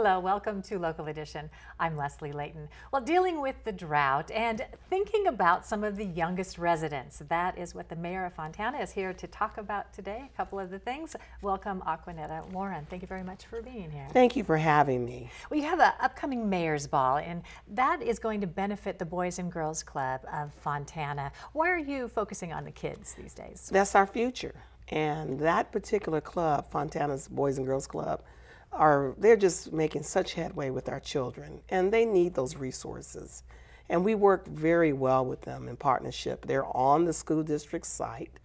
Hello, welcome to Local Edition. I'm Leslie Leyton. Well, dealing with the drought and thinking about some of the youngest residents. That is what the mayor of Fontana is here to talk about today. A couple of the things. Welcome, Acquanetta. Warren, thank you very much for being here. Thank you for having me. Well, you have an upcoming mayor's ball, and that is going to benefit the Boys and Girls Club of Fontana. Why are you focusing on the kids these days? That's our future. And that particular club, Fontana's Boys and Girls Club, they're just making such headway with our children, and they need those resources. And we work very well with them in partnership. They're on the school district site,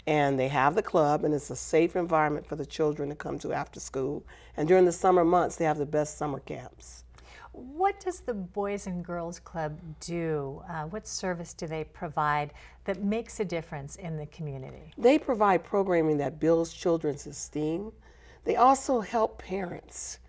and they have the club, and it's a safe environment for the children to come to after school. And during the summer months, they have the best summer camps. What does the Boys and Girls Club do? What service do they provide that makes a difference in the community? They provide programming that builds children's esteem. They also help parents.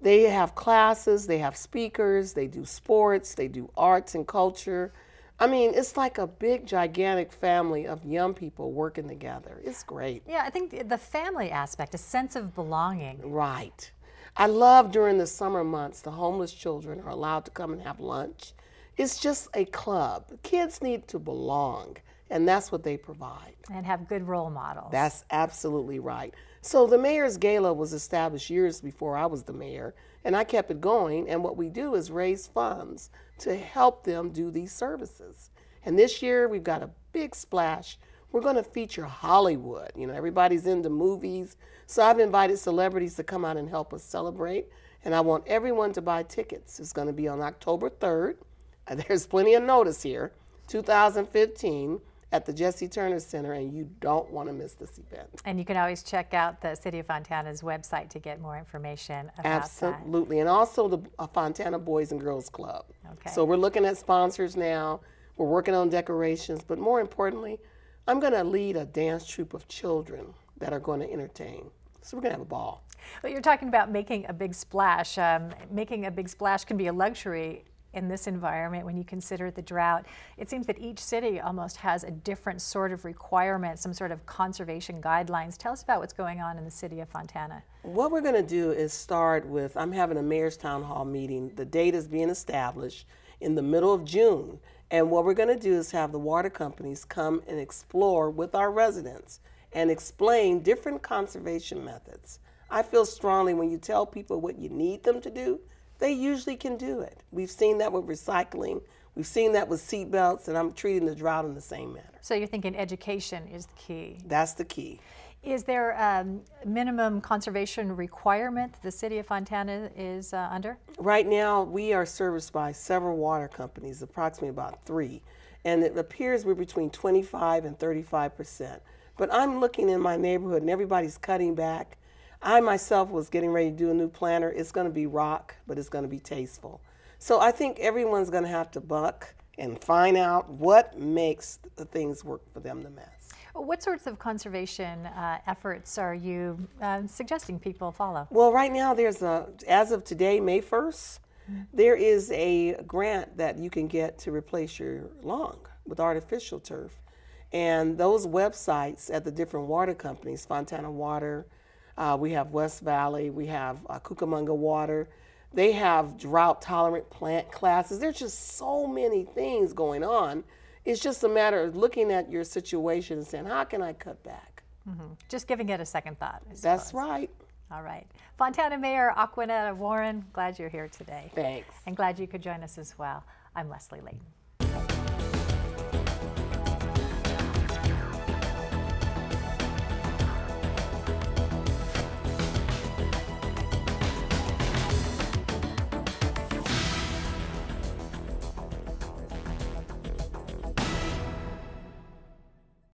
They have classes, they have speakers, they do sports, they do arts and culture. I mean, it's like a big, gigantic family of young people working together. It's great. Yeah, I think the family aspect, a sense of belonging. Right. I love during the summer months, the homeless children are allowed to come and have lunch. It's just a club. Kids need to belong, and that's what they provide. And have good role models. That's absolutely right. So the mayor's gala was established years before I was the mayor, and I kept it going, and what we do is raise funds to help them do these services. And this year we've got a big splash. We're going to feature Hollywood. You know, everybody's into movies, so I've invited celebrities to come out and help us celebrate, and I want everyone to buy tickets. It's going to be on October 3rd. There's plenty of notice here, 2015. At the Jesse Turner Center, and you don't want to miss this event. And you can always check out the City of Fontana's website to get more information about that. Absolutely, and also the Fontana Boys and Girls Club. Okay. So we're looking at sponsors now. We're working on decorations, but more importantly, I'm going to lead a dance troupe of children that are going to entertain. So we're going to have a ball. Well, you're talking about making a big splash. Making a big splash can be a luxury in this environment when you consider the drought. It seems that each city almost has a different sort of requirement, some sort of conservation guidelines. Tell us about what's going on in the city of Fontana. What we're going to do is start with, I'm having a mayor's town hall meeting. The date is being established in the middle of June. And what we're going to do is have the water companies come and explore with our residents and explain different conservation methods. I feel strongly when you tell people what you need them to do, they usually can do it. We've seen that with recycling. We've seen that with seat belts, and I'm treating the drought in the same manner. So you're thinking education is the key. That's the key. Is there a minimum conservation requirement that the city of Fontana is under? Right now, we are serviced by several water companies, approximately about 3. And it appears we're between 25 and 35%. But I'm looking in my neighborhood, and everybody's cutting back. I myself was getting ready to do a new planter. It's going to be rock, but it's going to be tasteful. So I think everyone's going to have to buck and find out what makes the things work for them the best. What sorts of conservation efforts are you suggesting people follow? Well, right now there's as of today, May 1st, there is a grant that you can get to replace your lawn with artificial turf. And those websites at the different water companies, Fontana Water, we have West Valley, we have Cucamonga Water. They have drought-tolerant plant classes. There's just so many things going on. It's just a matter of looking at your situation and saying, how can I cut back? Just giving it a second thought, I suppose. That's right. All right. Fontana Mayor Acquanetta Warren, glad you're here today. Thanks. And glad you could join us as well. I'm Leslie Leyton.